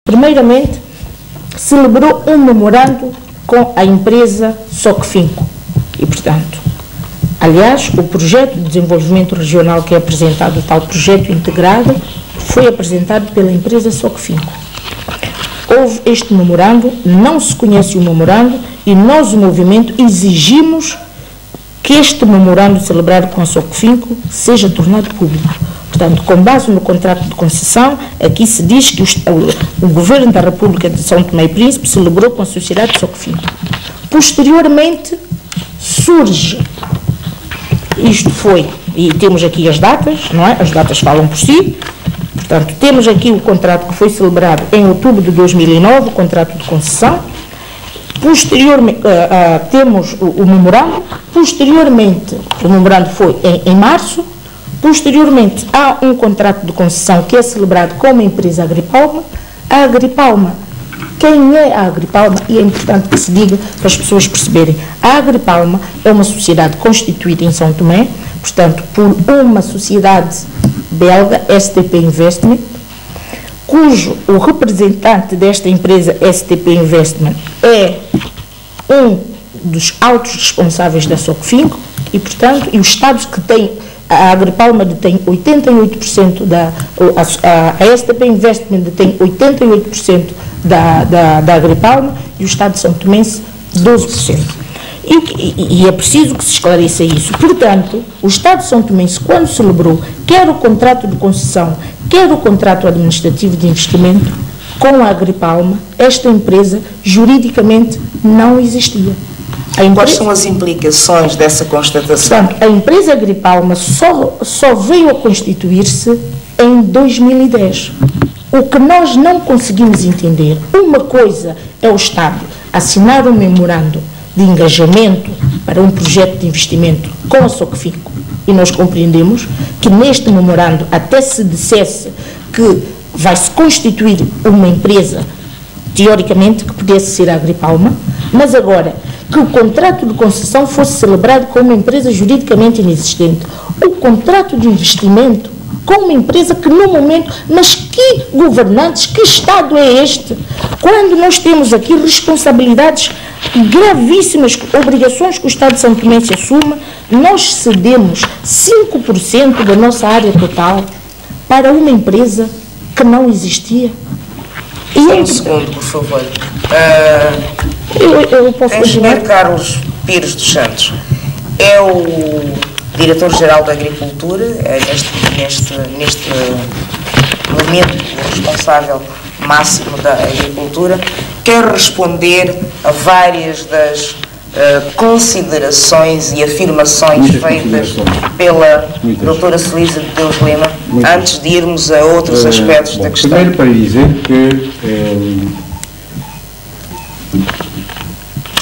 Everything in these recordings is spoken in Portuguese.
Primeiramente, celebrou um memorando com a empresa Socfinco e, portanto, aliás, o projeto de desenvolvimento regional que é apresentado, o tal projeto integrado, foi apresentado pela empresa Socfinco. Houve este memorando, não se conhece o memorando e nós, o movimento, exigimos que este memorando celebrado com a Socfinco seja tornado público. Portanto, com base no contrato de concessão, aqui se diz que o Governo da República de São Tomé e Príncipe celebrou com a sociedade Socfinco. Posteriormente, surge, isto foi, e temos aqui as datas, não é? As datas falam por si. Portanto, temos aqui o contrato que foi celebrado em outubro de 2009, o contrato de concessão. Posteriormente, temos o memorando. Posteriormente, o memorando foi em março. Posteriormente, há um contrato de concessão que é celebrado com a empresa Agripalma. A Agripalma, quem é a Agripalma? E é importante que se diga para as pessoas perceberem. A Agripalma é uma sociedade constituída em São Tomé, portanto, por uma sociedade belga, STP Investment, cujo o representante desta empresa, STP Investment, é um dos altos responsáveis da Socfinco e, portanto, e o Estado que tem, a Agripalma detém 88% a STP Investment detém 88% da Agripalma e o Estado de São Tomense 12%. E é preciso que se esclareça isso. Portanto, o Estado de São Tomense, quando celebrou quer o contrato de concessão, quer o contrato administrativo de investimento com a Agripalma, esta empresa juridicamente não existia. Quais são as implicações dessa constatação? Portanto, a empresa Agripalma só veio a constituir-se em 2010. O que nós não conseguimos entender, uma coisa é o Estado assinar um memorando de engajamento para um projeto de investimento com a Socfinco, e nós compreendemos que neste memorando até se dissesse que vai-se constituir uma empresa, teoricamente, que pudesse ser a Agripalma, mas agora que o contrato de concessão fosse celebrado com uma empresa juridicamente inexistente, o contrato de investimento com uma empresa que no momento, mas que governantes, que Estado é este? Quando nós temos aqui responsabilidades gravíssimas, obrigações que o Estado de São Tomé se assume, nós cedemos 5% da nossa área total para uma empresa que não existia. E um segundo, por favor. Eu posso Engenheiro Carlos Pires dos Santos é o diretor-geral da Agricultura, é neste momento o responsável máximo da Agricultura. Quero responder a várias das considerações e afirmações feitas pela doutora Celisa de Deus Lima, antes de irmos a outros aspectos da questão. Primeiro, para dizer que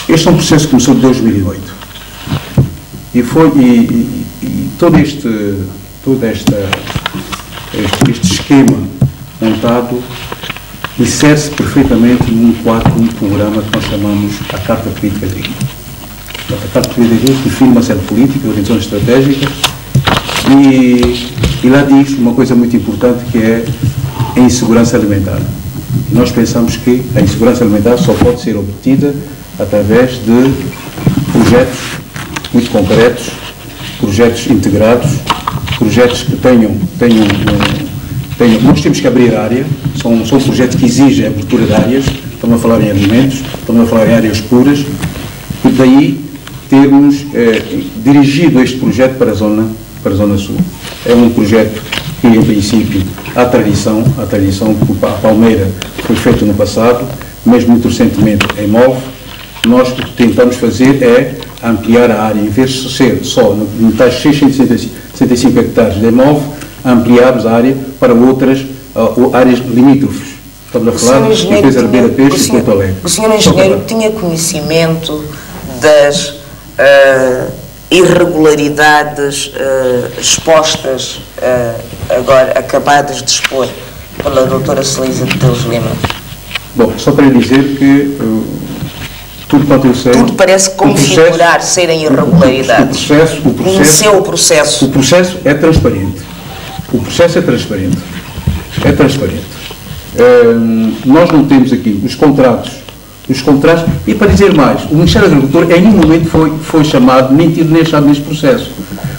este é um processo que começou em 2008 e todo este esquema montado insere-se perfeitamente num programa que nós chamamos a Carta Política Agrícola. A Carta Política Agrícola define uma série de políticas, orientações estratégicas e lá diz uma coisa muito importante que é a insegurança alimentar. E nós pensamos que a insegurança alimentar só pode ser obtida através de projetos muito concretos, projetos integrados, projetos que tenham nós temos que abrir área, são projetos que exigem abertura de áreas, estamos a falar em alimentos, estamos a falar em áreas puras, e daí termos dirigido este projeto para a Zona Sul. É um projeto que, em princípio, há tradição, que a Palmeira foi feito no passado, mesmo muito recentemente em MOV. Nós o que tentamos fazer é ampliar a área, em vez de ser só no tais 665 hectares de MOV, ampliarmos a área para outras áreas limítrofes. Estamos a falar de empresa Ribeira Peixe e Porto Alegre. O senhor engenheiro tinha conhecimento das irregularidades expostas, agora acabadas de expor pela doutora Celisa de Deus Lima? Bom, só para lhe dizer que tudo quanto eu sei... Tudo parece configurar serem irregularidades. O processo é transparente. O processo é transparente. É transparente. nós não temos aqui os contratos, e para dizer mais, o Ministério da Agricultura em nenhum momento foi chamado, nem tido nem achado neste processo.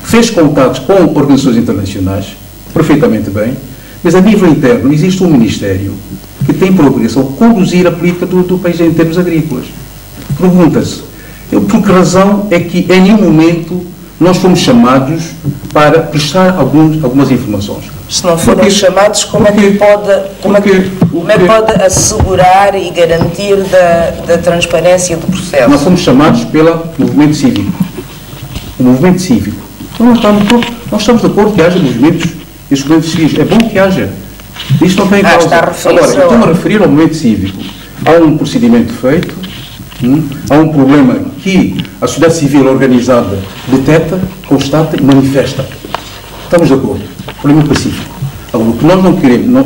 Fez contatos com organizações internacionais, perfeitamente bem, mas a nível interno existe um Ministério que tem por obrigação conduzir a política do país em termos agrícolas. Pergunta-se, por que razão é que em nenhum momento nós fomos chamados para prestar algumas informações? Se não foram chamados, como é que pode assegurar e garantir da transparência do processo? Nós fomos chamados pelo movimento cívico. O movimento cívico. Nós estamos de acordo que haja movimentos civis. É bom que haja. Isto não tem causa. Agora, eu estou-me a referir ao movimento cívico. Há um procedimento feito, há um problema que a sociedade civil organizada detecta, constata e manifesta. Estamos de acordo. Problema pacífico. Agora, o que nós não queremos,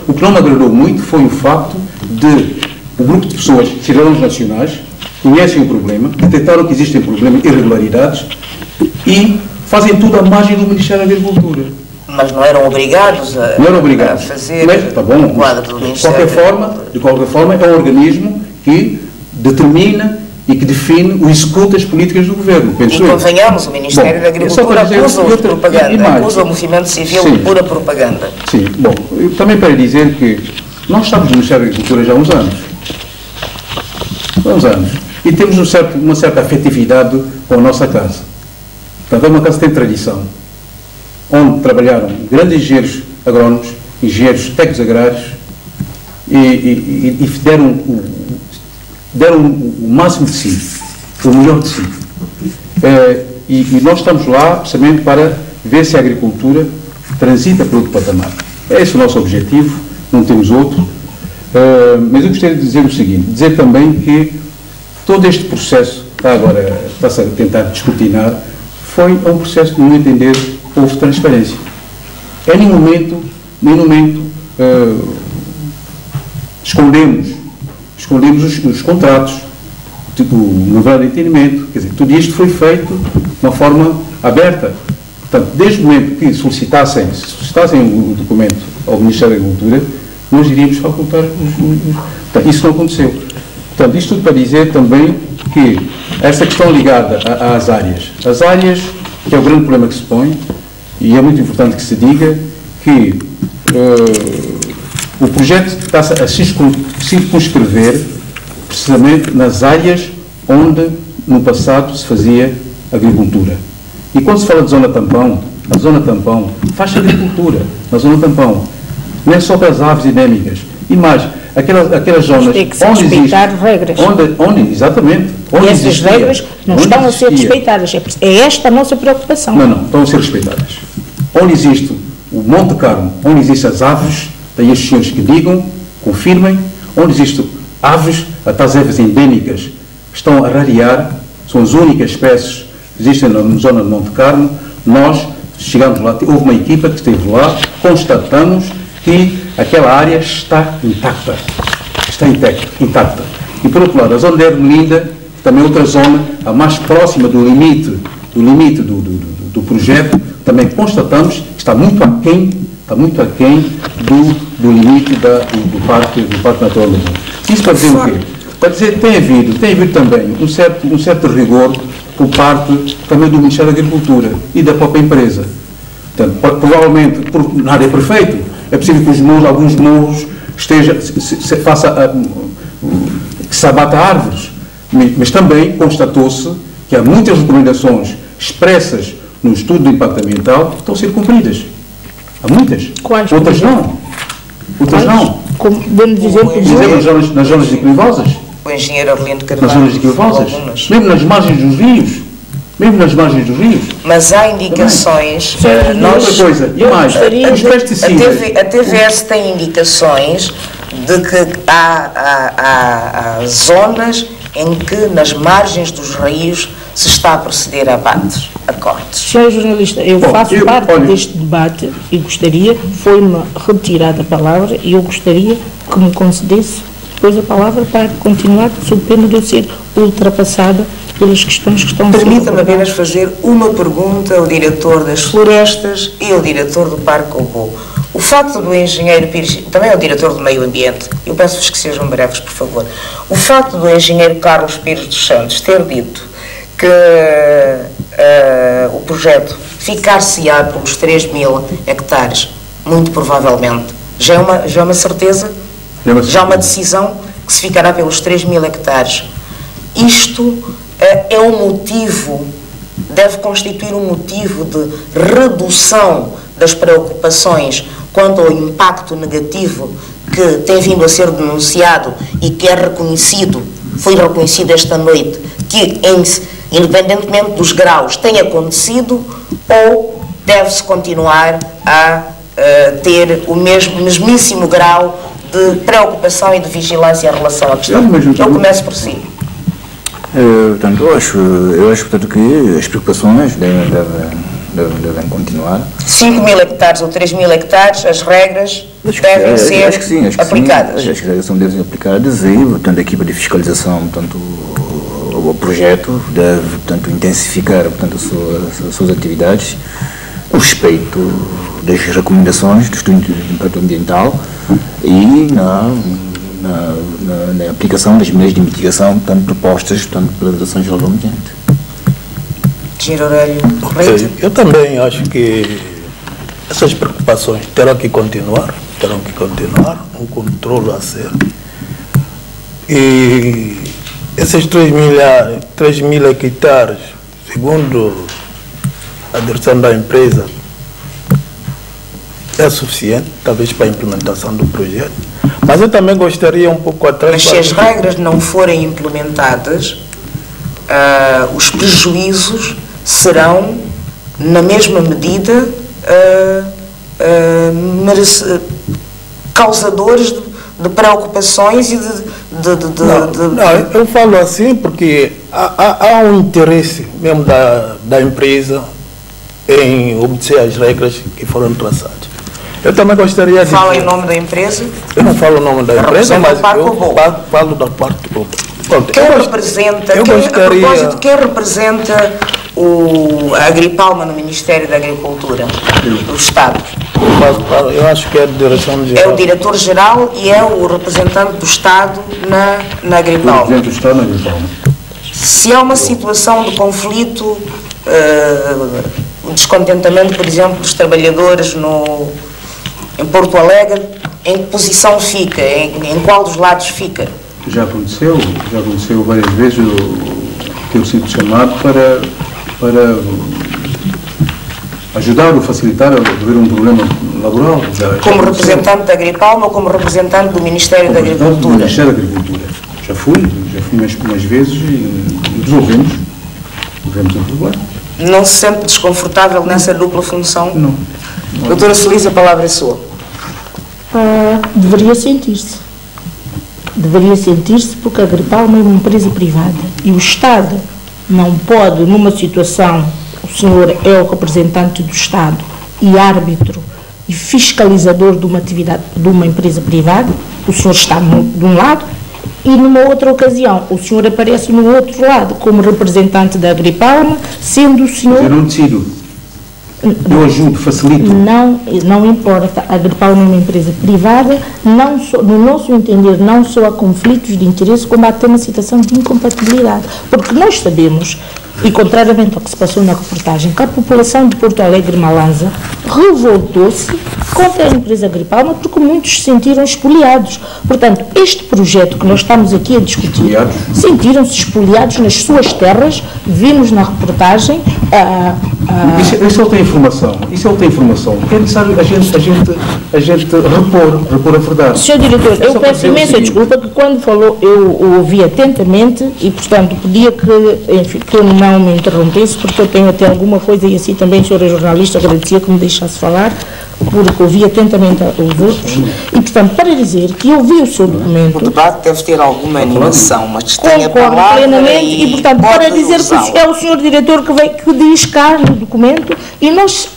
o que não me agradou muito foi o facto de o grupo de pessoas, cidadãos nacionais, conhecem o problema, detectaram que existem problemas, irregularidades e fazem tudo à margem do Ministério da Agricultura. Mas não eram obrigados a fazer o quadro do Ministério. De qualquer forma, é um organismo que determina e que define o executo das políticas do Governo. E convenhamos, o Ministério da Agricultura acusa-os de propaganda, acusa o movimento civil de pura propaganda. Sim, bom, também para dizer que nós estamos no Ministério da Agricultura já há uns anos. E temos uma certa afetividade com a nossa casa. Portanto, é uma casa que tem tradição, onde trabalharam grandes engenheiros agrónomos, engenheiros técnicos agrários e deram o máximo de si, o melhor de si. E nós estamos lá precisamente para ver se a agricultura transita para outro patamar. É esse o nosso objetivo, não temos outro. Mas eu gostaria de dizer o seguinte, dizer também que todo este processo que está-se a tentar descortinar foi um processo que, no meu entender, houve transparência. Em nenhum momento escondemos os contratos, tipo, no grau de entendimento. Quer dizer, tudo isto foi feito de uma forma aberta. Portanto, desde o momento que solicitassem o documento ao Ministério da Agricultura, nós iríamos facultar Portanto, isso não aconteceu. Portanto, isto tudo para dizer também que esta questão ligada às áreas. As áreas, que é o grande problema que se põe, e é muito importante que se diga que o projeto está-se a circunscrever precisamente nas áreas onde no passado se fazia agricultura. E quando se fala de zona tampão, a zona tampão faz agricultura na zona tampão. Não é só para as aves endémicas. E mais, aquelas zonas tem que se respeitar regras. Exatamente. E essas regras não estão a ser respeitadas. É esta a nossa preocupação. Não, estão a ser respeitadas. Onde existe o Monte Carmo, onde existem as aves, tem estes senhores que digam, confirmem, onde existem aves, até as aves endêmicas, que estão a rarear, são as únicas espécies que existem na zona do Monte Carmo. Nós chegamos lá, houve uma equipa que esteve lá, constatamos que aquela área está intacta. Está intacta. E, por outro lado, a zona de Ermelinda, também outra zona, a mais próxima do limite do projeto, também constatamos que está muito aquém do limite do Parque Natural da Zona. Isso para dizer o quê? Para dizer que tem havido também um certo rigor por parte também do Ministério da Agricultura e da própria empresa. Portanto, provavelmente, nada é perfeito. É possível que alguns morros que se abata árvores. Mas também constatou-se que há muitas recomendações expressas no estudo de impacto ambiental que estão a ser cumpridas. Há muitas. Quais? Outras não. Como podemos dizer, nas zonas declivosas. O engenheiro Arlindo Carvalho. Nas zonas declivosas. Mesmo nas margens dos rios. Mas há indicações. Outra coisa. E mais, os pesticidas. A TVS tem indicações de que há zonas em que nas margens dos rios se está a proceder a abates, a cortes. Senhor jornalista, eu faço parte deste debate e foi-me retirada a palavra e eu gostaria que me concedesse depois a palavra para continuar, sob pena de eu ser ultrapassada pelas questões que estão a ser colocadas. Permita-me apenas fazer uma pergunta ao diretor das florestas e ao diretor do Parque Obo. O facto do engenheiro Pires, também é o diretor do meio ambiente, eu peço-vos que sejam breves, por favor. O facto do engenheiro Carlos Pires dos Santos ter dito que o projeto ficar-se-á pelos 3.000 hectares, muito provavelmente, já é uma certeza, já é uma decisão que se ficará pelos 3.000 hectares. Isto é um motivo, deve constituir um motivo de redução das preocupações quanto ao impacto negativo que tem vindo a ser denunciado e que é reconhecido, foi reconhecido esta noite, que independentemente dos graus tem acontecido, ou deve-se continuar a ter o mesmíssimo grau de preocupação e de vigilância em relação à questão? Eu começo por si. Portanto, eu acho portanto, que as preocupações devem continuar. 5.000 hectares ou 3.000 hectares, as regras devem ser aplicadas. Acho que as regras devem ser aplicadas e, portanto, a equipa de fiscalização, portanto, o projeto deve, portanto, intensificar, portanto, as suas atividades, o respeito das recomendações do estudo de impacto ambiental e na aplicação das medidas de mitigação, portanto, propostas, portanto, pela Direção Geral do Ambiente. Eu também acho que essas preocupações terão que continuar, um controle a ser. E esses 3.000 hectares, segundo a direção da empresa, é suficiente, talvez, para a implementação do projeto. Mas eu também gostaria um pouco atrás... Mas se as regras não forem implementadas, os prejuízos serão, na mesma medida, causadores de preocupações e Não, eu falo assim porque há um interesse mesmo da empresa em obedecer as regras que foram traçadas. Eu também gostaria de... Fala em nome da empresa? Eu não falo o nome da empresa, mas eu falo da parte do... Quem representa a Agripalma no Ministério da Agricultura, do Estado? Eu acho que é a Direção-Geral. É o Diretor-Geral e é o representante do Estado na Agripalma. O Presidente do Estado na Agripalma. Se há uma situação de conflito, o descontentamento, por exemplo, dos trabalhadores em Porto Alegre, em que posição fica? Em qual dos lados fica? Já aconteceu várias vezes ter sido chamado para ajudar ou facilitar a resolver um problema laboral. Como representante da Agripalma ou como representante do Ministério da Agricultura? Do Ministério da Agricultura. Já fui umas vezes e resolvemos o problema. Não se sente desconfortável nessa dupla função? Não. Doutora Celise, a palavra é sua. Deveria sentir-se. Deveria sentir-se porque a Agripalma é uma empresa privada e o Estado não pode, numa situação, o senhor é o representante do Estado e árbitro e fiscalizador de uma atividade de uma empresa privada, o senhor está de um lado e numa outra ocasião o senhor aparece no outro lado como representante da Agripalma, sendo o senhor... Eu não decido. Eu ajudo, facilito. Não importa. A Agripalma é uma empresa privada, no nosso entender, não só há conflitos de interesse, como há até uma situação de incompatibilidade. Porque nós sabemos, e contrariamente ao que se passou na reportagem, que a população de Porto Alegre e Malanza revoltou-se contra a empresa Agripalma porque muitos se sentiram espoliados. Portanto, este projeto que nós estamos aqui a discutir, sentiram-se espoliados nas suas terras, vimos na reportagem... Isso ele tem informação. É necessário a gente repor a verdade. Senhor Diretor, eu peço imensa desculpa que quando falou eu ouvi atentamente e, portanto, pedia que eu não me interrompesse porque eu tenho até alguma coisa e assim também, senhora jornalista, agradecia que me deixasse falar porque ouvi atentamente os outros e, portanto, para dizer que eu vi o seu documento... O debate deve ter alguma animação, mas tem a concordo palavra plenamente e, portanto, para dizer que é o senhor diretor que diz cá no documento e nós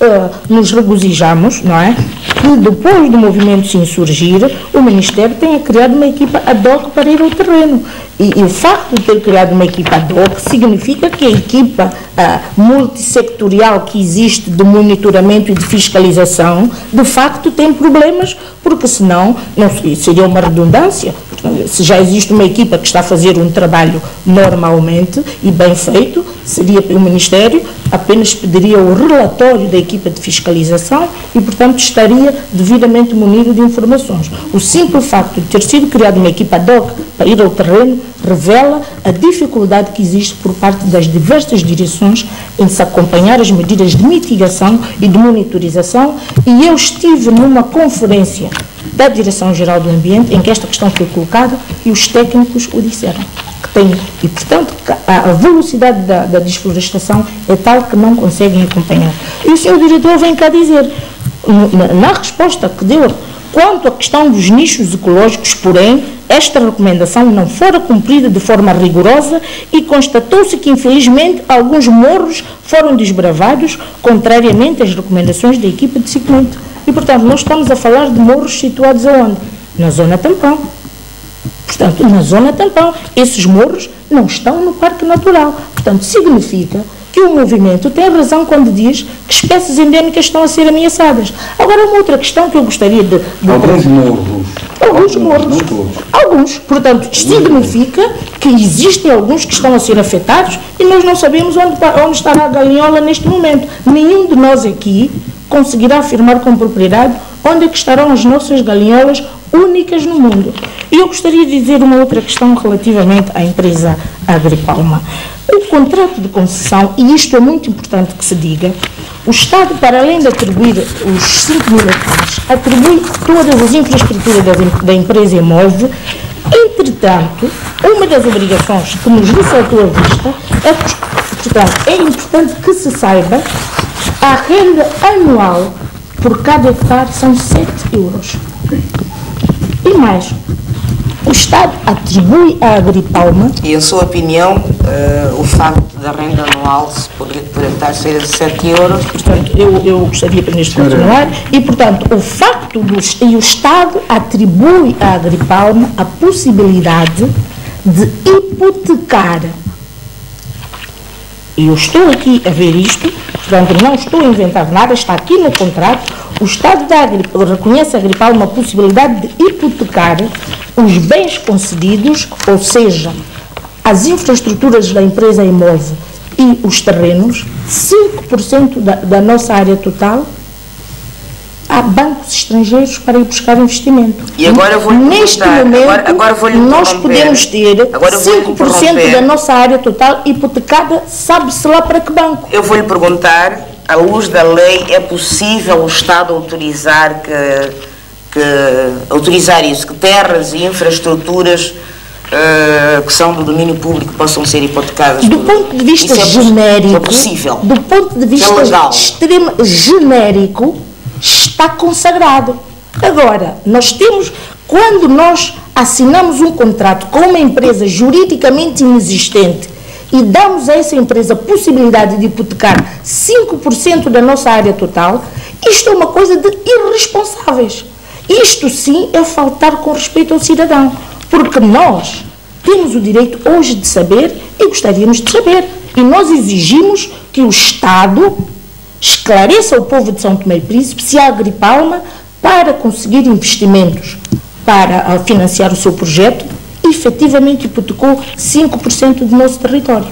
nos regozijamos, não é, que depois do movimento se insurgir, o o Ministério tenha criado uma equipa ad hoc para ir ao terreno. E o facto de ter criado uma equipa ad hoc significa que a equipa multissectorial que existe de monitoramento e de fiscalização, de facto tem problemas, porque senão não seria uma redundância. Se já existe uma equipa que está a fazer um trabalho normalmente e bem feito, seria o Ministério apenas pediria o relatório da equipa de fiscalização e, portanto, estaria devidamente munido de informações. O simples facto de ter sido criada uma equipa ad hoc para ir ao terreno revela a dificuldade que existe por parte das diversas direções em se acompanhar as medidas de mitigação e de monitorização, e eu estive numa conferência da Direção-Geral do Ambiente em que esta questão foi colocada e os técnicos o disseram. E, portanto, a velocidade da desflorestação é tal que não conseguem acompanhar. E o senhor diretor vem cá dizer, na resposta que deu, quanto à questão dos nichos ecológicos, porém, esta recomendação não fora cumprida de forma rigorosa e constatou-se que, infelizmente, alguns morros foram desbravados, contrariamente às recomendações da equipa de seguimento. E, portanto, nós estamos a falar de morros situados aonde? Na zona tampão. Portanto, na zona tampão, esses morros não estão no Parque Natural. Portanto, significa que o movimento tem razão quando diz que espécies endémicas estão a ser ameaçadas. Agora, uma outra questão que eu gostaria de alguns morros. Alguns morros. Não todos. Alguns. Portanto, significa que existem alguns que estão a ser afetados e nós não sabemos onde estará a galinhola neste momento. Nenhum de nós aqui conseguirá afirmar com propriedade onde é que estarão as nossas galinholas únicas no mundo. E eu gostaria de dizer uma outra questão relativamente à empresa Agripalma. O contrato de concessão, e isto é muito importante que se diga, o Estado, para além de atribuir os 5 mil hectares, atribui todas as infraestruturas da empresa Imove. Entretanto, uma das obrigações que nos ressaltou à vista é que, portanto, é importante que se saiba a renda anual por cada hectare são 7 euros. E mais, o Estado atribui à Agripalma... E, em sua opinião, o facto da renda anual por hectare ser de 7 euros... Portanto, eu gostaria que neste continuar. E, portanto, o facto e o Estado atribui à Agripalma a possibilidade de hipotecar. E eu estou aqui a ver isto, portanto, não estou a inventar nada, está aqui no contrato. O Estado reconhece a Agripalma a possibilidade de hipotecar os bens concedidos, ou seja, as infraestruturas da empresa Imove e os terrenos, 5% da nossa área total, a bancos estrangeiros para ir buscar investimento. E agora eu vou neste momento, nós podemos ter 5% da nossa área total hipotecada, sabe-se lá para que banco. Eu vou lhe perguntar, à luz da lei, é possível o Estado autorizar isso, que terras e infraestruturas que são do domínio público possam ser hipotecadas? Do ponto de vista genérico, é possível. Do ponto de vista extremo genérico, está consagrado. Agora, quando nós assinamos um contrato com uma empresa juridicamente inexistente e damos a essa empresa a possibilidade de hipotecar 5% da nossa área total, isto é uma coisa de irresponsáveis. Isto sim é faltar com respeito ao cidadão, porque nós temos o direito hoje de saber e gostaríamos de saber. E nós exigimos que o Estado esclareça ao povo de São Tomé e Príncipe se a Agripalma, para conseguir investimentos para financiar o seu projeto, efetivamente hipotecou 5% do nosso território.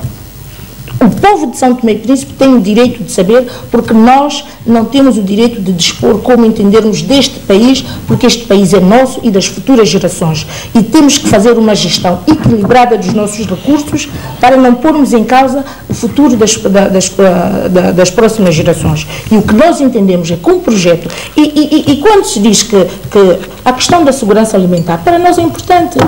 O povo de São Tomé e Príncipe tem o direito de saber, porque nós não temos o direito de dispor como entendermos deste país, porque este país é nosso e das futuras gerações. E temos que fazer uma gestão equilibrada dos nossos recursos para não pormos em causa o futuro das próximas gerações. E o que nós entendemos é que um projeto... E quando se diz que a questão da segurança alimentar, para nós é importante.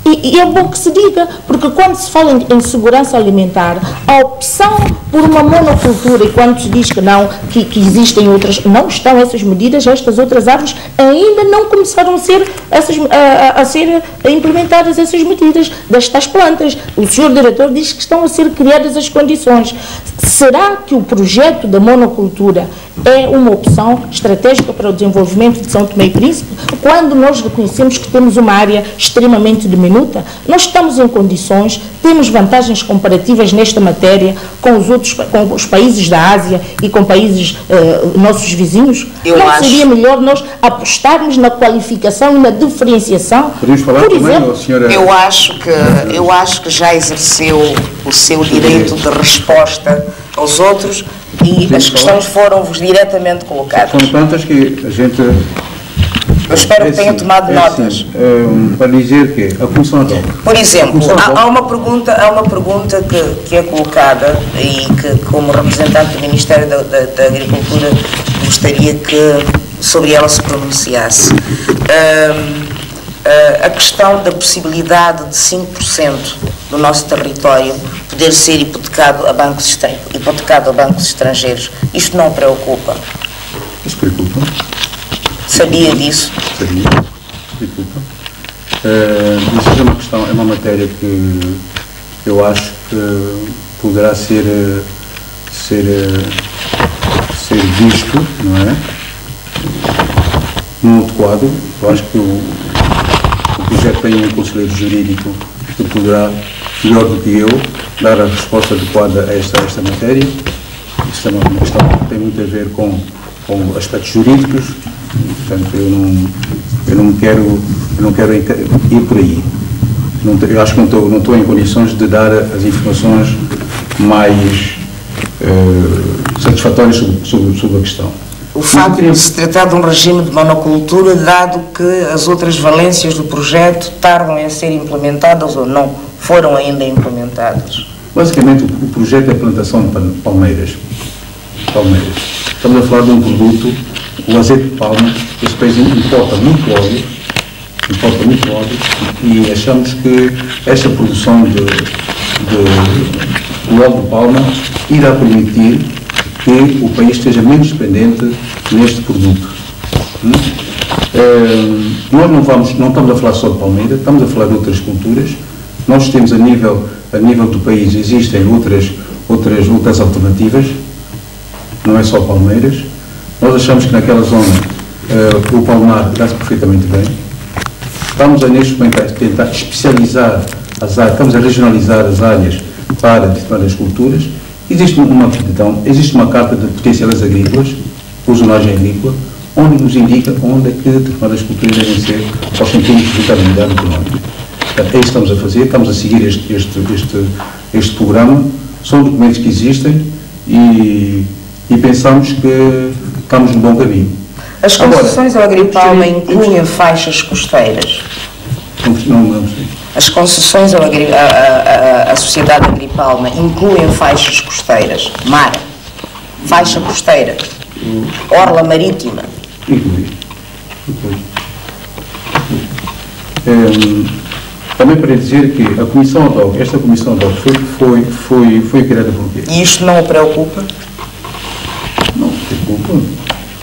E é bom que se diga, porque quando se fala em segurança alimentar, a opção por uma monocultura, e quando se diz que não, que existem outras, não estão essas medidas, estas outras árvores ainda não começaram a ser implementadas essas medidas destas plantas. O senhor diretor diz que estão a ser criadas as condições. Será que o projeto da monocultura é uma opção estratégica para o desenvolvimento de São Tomé e Príncipe, quando nós reconhecemos que temos uma área extremamente diminuta. Nós estamos em condições, temos vantagens comparativas nesta matéria com os países da Ásia e com países nossos vizinhos. Seria melhor nós apostarmos na qualificação e na diferenciação? Podemos falar por exemplo, senhora... Eu acho que já exerceu o seu direito de resposta aos outros e as questões foram-vos diretamente colocadas. São tantas que a gente... Eu espero que tenha tomado notas. Para dizer que a Comissão Ad hoc... Por exemplo, há uma pergunta que é colocada e que, como representante do Ministério da Agricultura, gostaria que sobre ela se pronunciasse. A questão da possibilidade de 5% do nosso território poder ser hipotecado a bancos estrangeiros. Isto não preocupa? Isso preocupa. Sabia disso? Sabia. Preocupa. Isso é uma questão, é uma matéria que eu acho que poderá ser visto, não é? Num outro quadro. Eu acho que o projeto tem um conselheiro jurídico que poderá, melhor do que eu, dar a resposta adequada a esta matéria. Isto é uma questão que tem muito a ver com aspectos jurídicos, portanto eu não quero ir por aí. Eu acho que não estou em condições de dar as informações mais satisfatórias sobre a questão. O facto de se tratar de um regime de monocultura, dado que as outras valências do projeto tardam em ser implementadas ou não foram ainda implementadas? Basicamente, o projeto é a plantação de palmeiras. Estamos a falar de um produto, o azeite de palma. Este país importa muito óleo, e achamos que esta produção de óleo de palma irá permitir que o país esteja menos dependente neste produto. Nós não estamos a falar só de palmeira, estamos a falar de outras culturas. Nós temos a nível do país, existem outras alternativas, não é só palmeiras. Nós achamos que naquela zona o palmar dá-se perfeitamente bem. Estamos neste momento a tentar especializar as áreas, estamos a regionalizar as áreas para determinadas culturas. Existe uma carta de potenciais agrícolas, por zonagem agrícola, onde nos indica onde é que determinadas culturas devem ser aos centímetros de rentabilidade económica. Portanto, é isso que estamos a fazer, estamos a seguir este programa, são documentos que existem e pensamos que estamos no bom caminho. As concessões ao Agripalma incluem faixas costeiras? Não sei. As concessões à Sociedade Agripalma incluem faixas costeiras? Mar, faixa costeira, orla marítima? Inclui. Também para dizer que a Comissão Ad hoc, esta Comissão Ad hoc foi criada por quê? E isto não o preocupa? Não preocupa.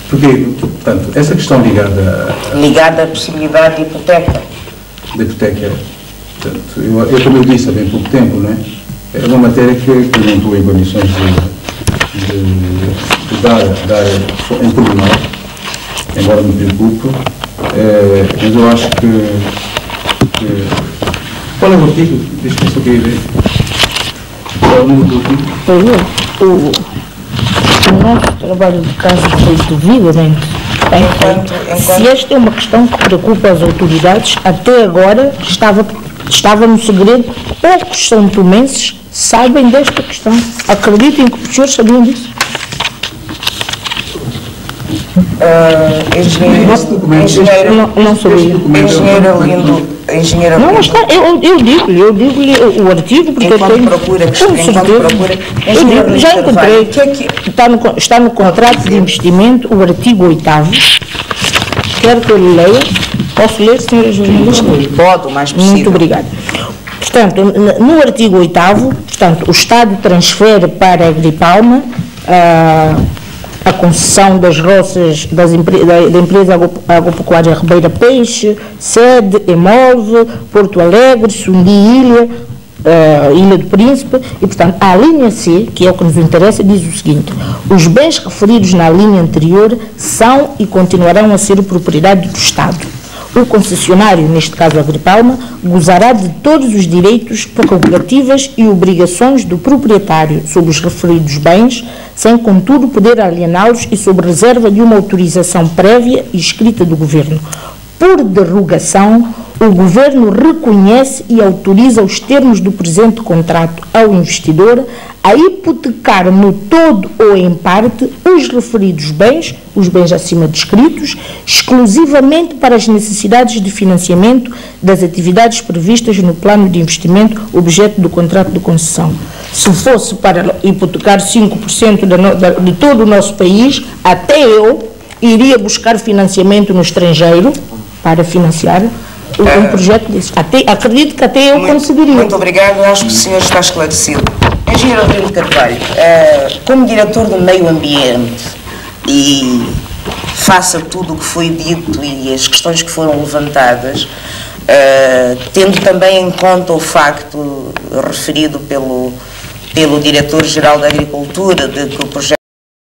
Porque, portanto, essa questão ligada à possibilidade de hipoteca. Da hipoteca, portanto, eu como eu disse há bem pouco tempo, não é? É uma matéria que eu não estou em condições de dar em pormenor, embora me preocupe, mas eu acho que qual é o artigo? Deixa-me só ver. Qual é o número do artigo? O nosso trabalho de casa foi devidamente bem feito. Se esta é uma questão que preocupa as autoridades, até agora estava no segredo. Poucos são tomenses sabem desta questão. Acreditem que os senhores sabiam disso. Engenheira não, está, eu digo-lhe o artigo, porque eu tenho já encontrei, está no contrato de investimento, o artigo 8º, quero que eu lhe leia, posso ler, senhora jornalista? Pode, o mais possível. Muito obrigada. Portanto, no artigo 8º, portanto, o Estado transfere para a Agripalma a concessão das roças da empresa agropecuária Ribeira Peixe, sede, Emove, Porto Alegre, Sundi, Ilha. Ilha do Príncipe, e, portanto, a linha C, que é o que nos interessa, diz o seguinte: os bens referidos na linha anterior são e continuarão a ser propriedade do Estado. O concessionário, neste caso a Agripalma, gozará de todos os direitos, prerrogativas e obrigações do proprietário sobre os referidos bens, sem, contudo, poder aliená-los e sob reserva de uma autorização prévia e escrita do Governo. Por derrogação, o Governo reconhece e autoriza os termos do presente contrato ao investidor a hipotecar no todo ou em parte os referidos bens, os bens acima descritos, exclusivamente para as necessidades de financiamento das atividades previstas no plano de investimento objeto do contrato de concessão. Se fosse para hipotecar 5% de todo o nosso país, até eu iria buscar financiamento no estrangeiro para financiar um projeto desse. Acredito que até eu conseguiria. Muito obrigado, acho que o senhor está esclarecido. Engenheiro Adriano Carvalho, como diretor do meio ambiente e face a tudo o que foi dito e as questões que foram levantadas, tendo também em conta o facto referido pelo Diretor-Geral da Agricultura de que o projeto